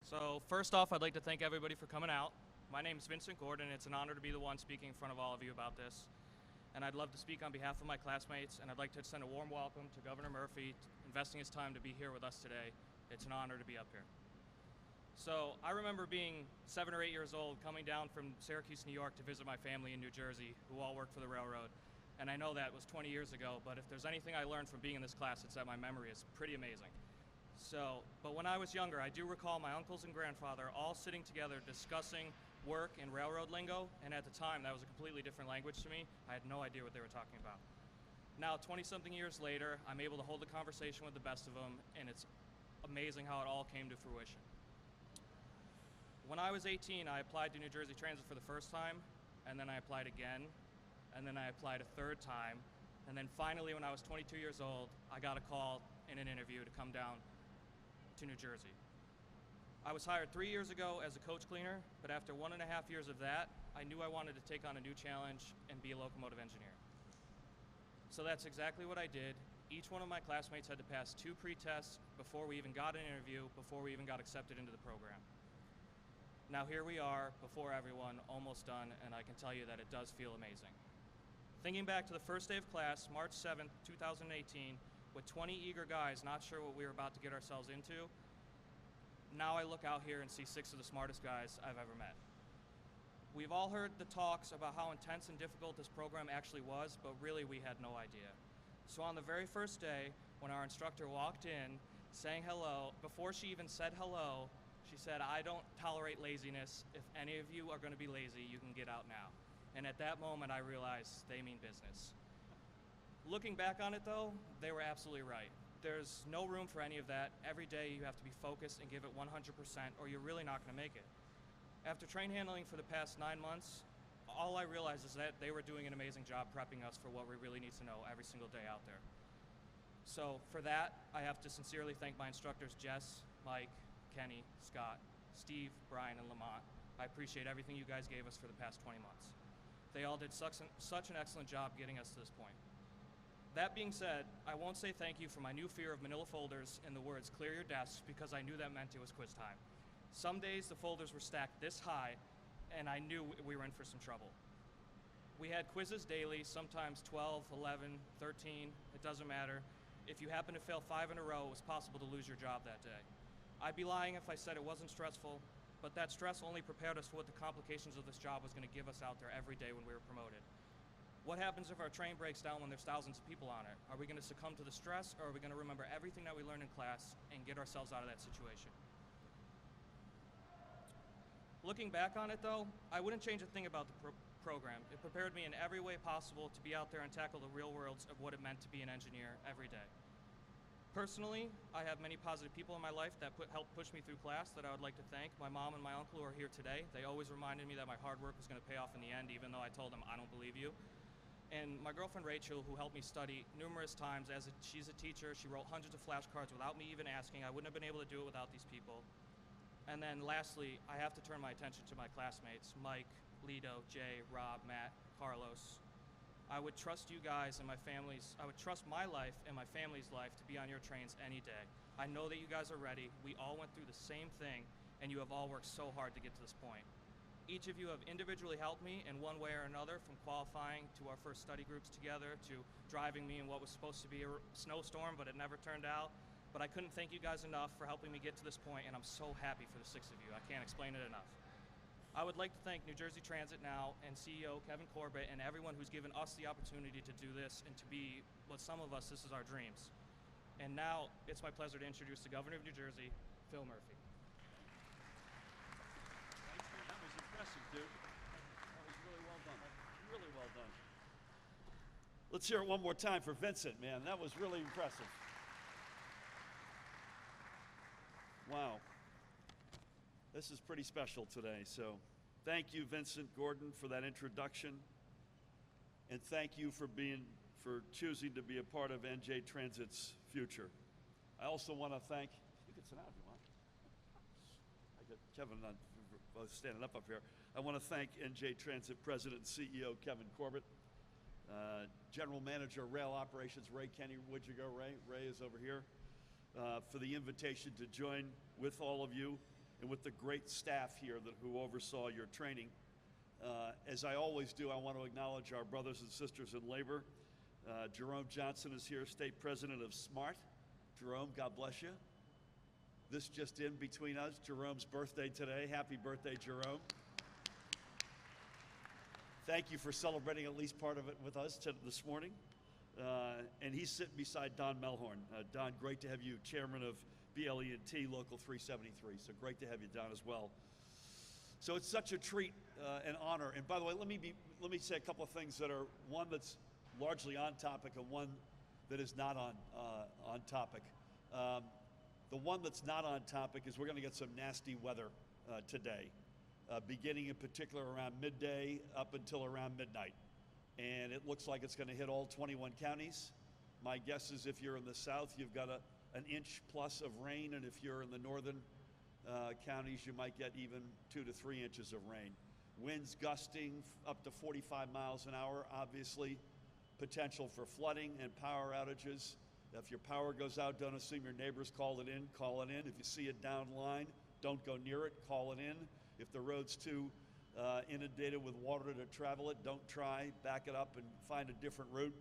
So first off, I'd like to thank everybody for coming out. My name is Vincent Gordon. It's an honor to be the one speaking in front of all of you about this. And I'd love to speak on behalf of my classmates, and I'd like to extend a warm welcome to Governor Murphy, investing his time to be here with us today. It's an honor to be up here. So I remember being 7 or 8 years old, coming down from Syracuse, New York to visit my family in New Jersey, who all worked for the railroad. And I know that was 20 years ago, but if there's anything I learned from being in this class, it's that my memory is pretty amazing. But when I was younger, I do recall my uncles and grandfather all sitting together discussing work and railroad lingo, and at the time that was a completely different language to me. I had no idea what they were talking about. Now, 20-something years later, I'm able to hold a conversation with the best of them, and it's amazing how it all came to fruition. When I was 18, I applied to New Jersey Transit for the first time, and then I applied again, and then I applied a third time, and then finally, when I was 22 years old, I got a call in an interview to come down to New Jersey. I was hired 3 years ago as a coach cleaner, but after 1.5 years of that, I knew I wanted to take on a new challenge and be a locomotive engineer. So that's exactly what I did. Each one of my classmates had to pass 2 pre-tests before we even got an interview, before we even got accepted into the program. Now here we are, before everyone, almost done, and I can tell you that it does feel amazing. Thinking back to the first day of class, March 7th, 2018, with 20 eager guys not sure what we were about to get ourselves into, now I look out here and see 6 of the smartest guys I've ever met. We've all heard the talks about how intense and difficult this program actually was, but really we had no idea. So on the very first day, when our instructor walked in, saying hello, before she even said hello, she said, "I don't tolerate laziness. If any of you are going to be lazy, you can get out now." And at that moment, I realized they mean business. Looking back on it though, they were absolutely right. There's no room for any of that. Every day you have to be focused and give it 100%, or you're really not going to make it. After train handling for the past 9 months, all I realized is that they were doing an amazing job prepping us for what we really need to know every single day out there. So for that, I have to sincerely thank my instructors, Jess, Mike, Kenny, Scott, Steve, Brian, and Lamont. I appreciate everything you guys gave us for the past 20 months. They all did such an excellent job getting us to this point. That being said, I won't say thank you for my new fear of manila folders and the words "clear your desks," because I knew that meant it was quiz time. Some days the folders were stacked this high, and I knew we were in for some trouble. We had quizzes daily, sometimes 12, 11, 13, it doesn't matter. If you happen to fail 5 in a row, it was possible to lose your job that day. I'd be lying if I said it wasn't stressful, but that stress only prepared us for what the complications of this job was going to give us out there every day when we were promoted. What happens if our train breaks down when there's thousands of people on it? Are we going to succumb to the stress, or are we going to remember everything that we learned in class and get ourselves out of that situation? Looking back on it though, I wouldn't change a thing about the program. It prepared me in every way possible to be out there and tackle the real worlds of what it meant to be an engineer every day. Personally, I have many positive people in my life that helped push me through class that I would like to thank. My mom and my uncle who are here today. They always reminded me that my hard work was going to pay off in the end, even though I told them I don't believe you. And my girlfriend Rachel, who helped me study numerous times. She's a teacher. She wrote hundreds of flashcards without me even asking. I wouldn't have been able to do it without these people. And then lastly, I have to turn my attention to my classmates, Mike, Lido, Jay, Rob, Matt, Carlos. I would trust you guys and I would trust my life and my family's life to be on your trains any day. I know that you guys are ready. We all went through the same thing, and you have all worked so hard to get to this point. Each of you have individually helped me in one way or another, from qualifying to our first study groups together to driving me in what was supposed to be a snowstorm, but it never turned out. But I couldn't thank you guys enough for helping me get to this point, and I'm so happy for the 6 of you. I can't explain it enough. I would like to thank New Jersey Transit now and CEO Kevin Corbett and everyone who's given us the opportunity to do this and to be what some of us, this is our dreams. And now it's my pleasure to introduce the Governor of New Jersey, Phil Murphy. That was impressive, dude. That was really well done. Really well done. Let's hear it one more time for Vincent, man. That was really impressive. Wow. This is pretty special today. So thank you, Vincent Gordon, for that introduction. And thank you for choosing to be a part of NJ Transit's future. I also want to thank, you can sit down if you want. I got Kevin on, both standing up here. I want to thank NJ Transit President and CEO Kevin Corbett, General Manager Rail Operations Ray Kenny. Would you go, Ray? Ray is over here. For the invitation to join with all of you and with the great staff here who oversaw your training. As I always do, I want to acknowledge our brothers and sisters in labor. Jerome Johnson is here, State President of SMART. Jerome, God bless you. This just in between us, Jerome's birthday today. Happy birthday, Jerome. Thank you for celebrating at least part of it with us this morning. And he's sitting beside Don Melhorn. Don, great to have you, Chairman of BLE&T Local 373. So great to have you, Don, as well. So it's such a treat and honor. And by the way, let me say a couple of things that are one that's largely on topic and one that is not on topic. The one that's not on topic is we're going to get some nasty weather today, beginning in particular around midday up until around midnight. And it looks like it's going to hit all 21 counties. My guess is if you're in the south, you've got an inch plus of rain, and if you're in the northern counties, you might get even 2 to 3 inches of rain. Winds gusting up to 45 miles an hour, obviously. Potential for flooding and power outages. If your power goes out, don't assume your neighbors call it in, call it in. If you see it down line, don't go near it, call it in. If the road's too inundated with water to travel it, don't try, back it up and find a different route.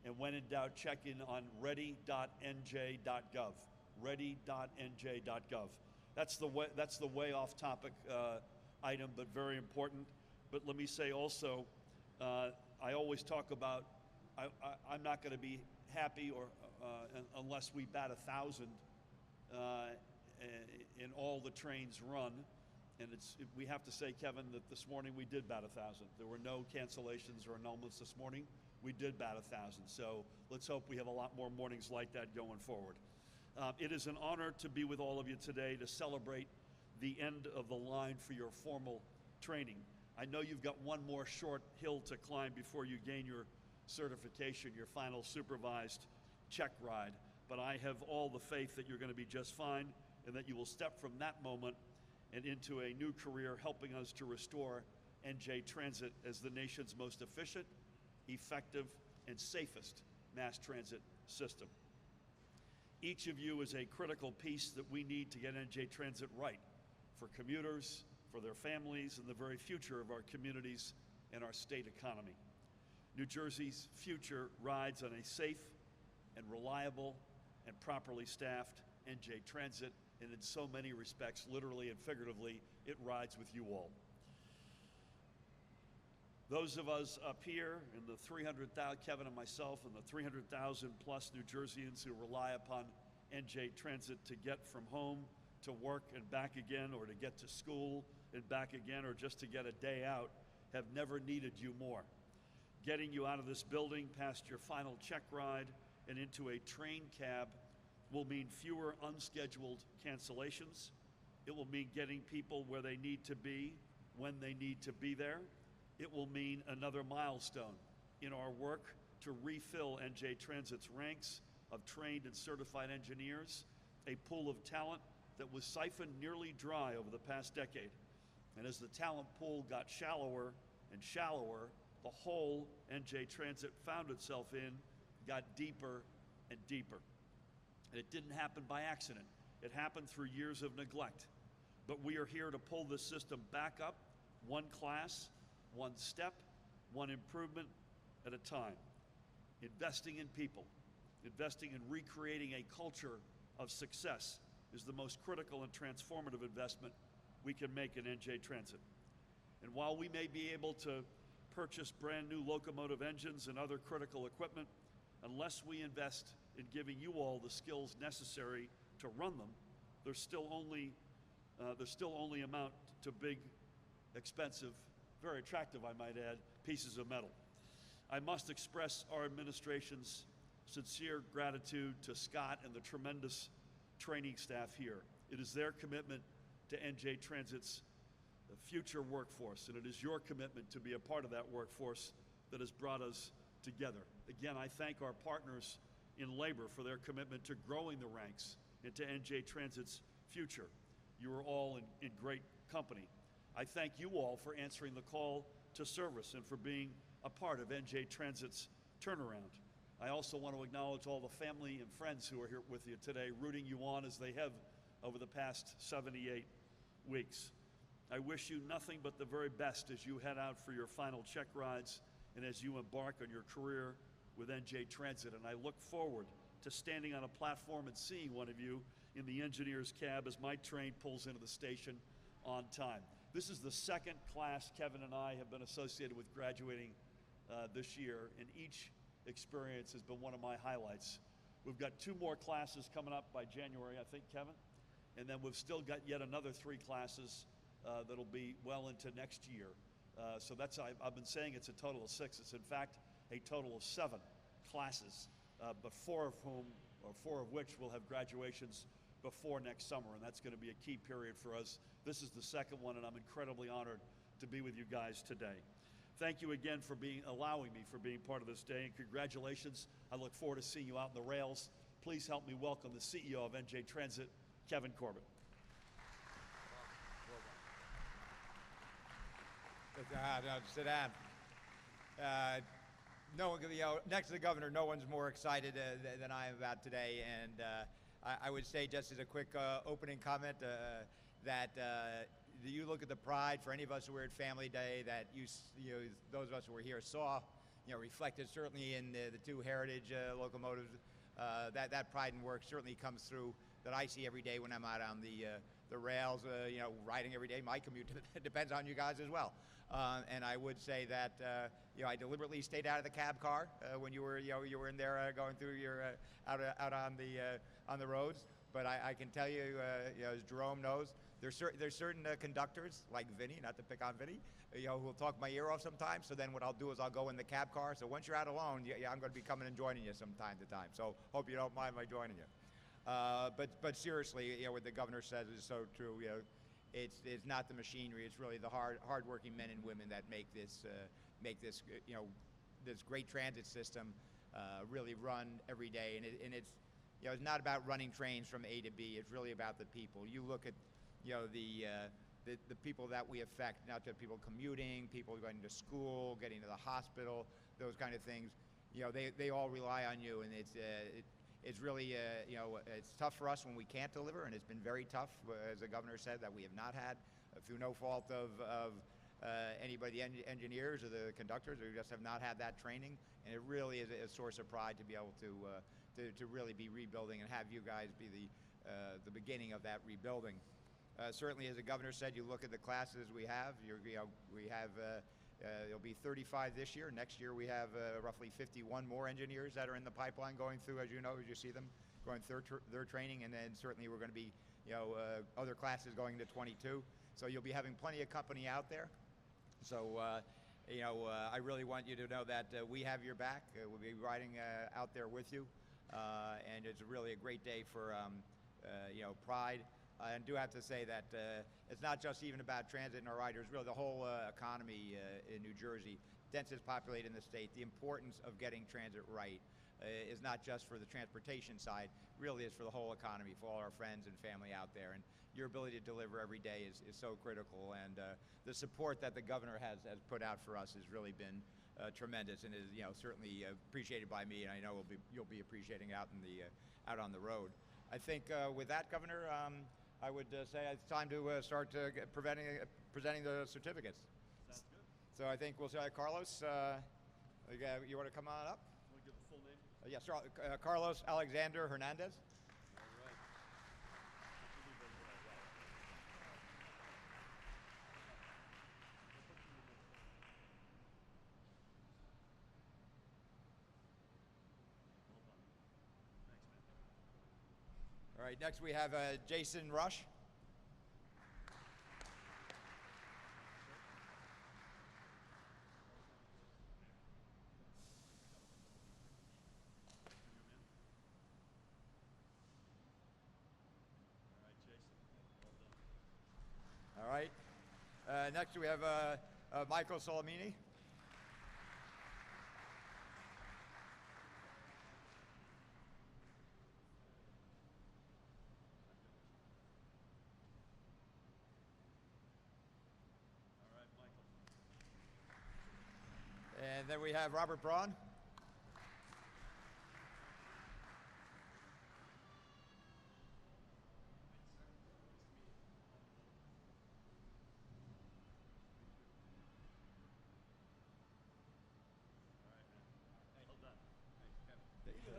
And when in doubt, check in on ready.nj.gov, ready.nj.gov. That's the way off topic item, but very important. But let me say also, I always talk about, I'm not going to be happy unless we bat 1,000 in all the trains run. And we have to say, Kevin, that this morning we did bat 1,000. There were no cancellations or annulments this morning. We did bat 1,000. So let's hope we have a lot more mornings like that going forward. It is an honor to be with all of you today to celebrate the end of the line for your formal training. I know you've got one more short hill to climb before you gain your certification, your final supervised check ride, but I have all the faith that you're going to be just fine and that you will step from that moment and into a new career helping us to restore NJ Transit as the nation's most efficient, effective, and safest mass transit system. Each of you is a critical piece that we need to get NJ Transit right for commuters, for their families, and the very future of our communities and our state economy. New Jersey's future rides on a safe and reliable and properly staffed NJ Transit, and in so many respects, literally and figuratively, it rides with you all. Those of us up here and the 300,000, Kevin and myself, and the 300,000 plus New Jerseyans who rely upon NJ Transit to get from home to work and back again, or to get to school and back again, or just to get a day out, have never needed you more. Getting you out of this building past your final check ride and into a train cab will mean fewer unscheduled cancellations. It will mean getting people where they need to be when they need to be there. It will mean another milestone in our work to refill NJ Transit's ranks of trained and certified engineers, a pool of talent that was siphoned nearly dry over the past decade. And as the talent pool got shallower and shallower, the hole NJ Transit found itself in got deeper and deeper. And it didn't happen by accident. It happened through years of neglect. But we are here to pull this system back up, one class, one step, one improvement at a time. Investing in people, investing in recreating a culture of success is the most critical and transformative investment we can make in NJ Transit. And while we may be able to purchase brand new locomotive engines and other critical equipment, unless we invest in giving you all the skills necessary to run them, there's still only amount to big, expensive, very attractive, I might add, pieces of metal. I must express our administration's sincere gratitude to Scott and the tremendous training staff here. It is their commitment to NJ Transit's future workforce, and it is your commitment to be a part of that workforce that has brought us together. Again, I thank our partners in labor for their commitment to growing the ranks into NJ Transit's future. You are all in great company. I thank you all for answering the call to service and for being a part of NJ Transit's turnaround. I also want to acknowledge all the family and friends who are here with you today, rooting you on as they have over the past 78 weeks. I wish you nothing but the very best as you head out for your final check rides and as you embark on your career with NJ Transit. And I look forward to standing on a platform and seeing one of you in the engineer's cab as my train pulls into the station on time. This is the second class Kevin and I have been associated with graduating this year, and each experience has been one of my highlights. We've got 2 more classes coming up by January, I think, Kevin, and then we've still got yet another 3 classes that'll be well into next year. So that's, I've been saying it's a total of 6. It's in fact a total of 7 classes, but 4 of which will have graduations before next summer, and that's going to be a key period for us. This is the second one, and I'm incredibly honored to be with you guys today. Thank you again for allowing me for being part of this day, and congratulations. I look forward to seeing you out in the rails. Please help me welcome the CEO of NJ Transit, Kevin Corbett. Sit down. Next to the governor, no one's more excited than I am about today, and I would say, just as a quick opening comment, that you look at the pride for any of us who were at Family Day that those of us who were here saw, reflected certainly in the 2 heritage locomotives. That pride and work certainly comes through, that I see every day when I'm out on the rails, riding every day. My commute depends on you guys as well. And I would say that I deliberately stayed out of the cab car when you were in there going through your out on the roads. But I can tell you, as Jerome knows, there's certain conductors like Vinny, not to pick on Vinny, who will talk my ear off sometimes. So then what I'll do is I'll go in the cab car. So once you're out alone, I'm going to be coming and joining you from time to time. So hope you don't mind my joining you. But seriously, what the governor says is so true. It's not the machinery; it's really the hardworking men and women that make this this great transit system really run every day. And it's not about running trains from A to B. It's really about the people. You look at the people that we affect, not just people commuting, people going to school, getting to the hospital, those kind of things. They all rely on you, and it's really, it's tough for us when we can't deliver, and it's been very tough, as the governor said, that we have not had, through no fault of anybody, the engineers or the conductors, who just have not had that training. And it really is a source of pride to be able to really be rebuilding and have you guys be the beginning of that rebuilding. Certainly, as the governor said, you look at the classes we have. There'll be 35 this year. Next year, we have roughly 51 more engineers that are in the pipeline going through, as you see them, going through their training. And then certainly we're going to be, other classes going to 22. So you'll be having plenty of company out there. So, I really want you to know that we have your back. We'll be riding out there with you. And it's really a great day for, pride. I do have to say that it's not just even about transit and our riders, really the whole economy in New Jersey, densest populated in the state. The importance of getting transit right is not just for the transportation side, really is for the whole economy, for all our friends and family out there. And your ability to deliver every day is so critical. And the support that the governor has put out for us has really been tremendous, and is certainly appreciated by me, and I know you'll be appreciating out on the road. I think with that, Governor, I would say it's time to start presenting the certificates. Sounds good. So I think we'll say, Carlos, you want to come on up? Want to give the full name? Yes, Carlos Alexander Hernandez. All right. All right, next we have Jason Rush. All right. Next we have Michael Solimini. And then we have Robert Braun.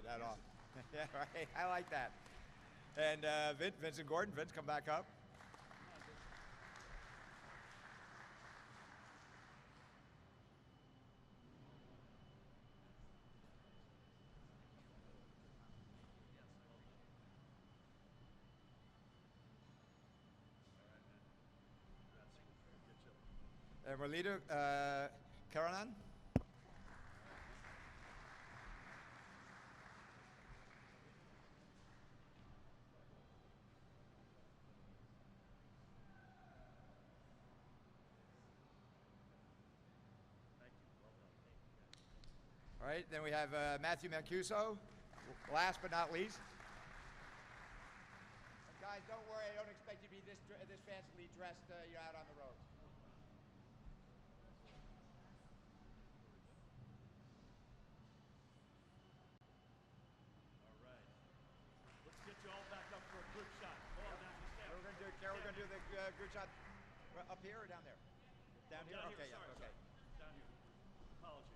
that off. Yeah, right. I like that. And Vincent Gordon. Vince, come back up. Merlita Karanan. All right, then we have Matthew Mancuso, last but not least. Guys, don't worry, I don't expect you to be this fancily dressed you're out on the road. All right. Let's get you all back up for a group shot. Hold on, down. We're going to do, Carol, we're going to do the group shot up here or down there? Down here? Down Okay, here. yeah, Sorry, okay. sorry. Down here. Apologies.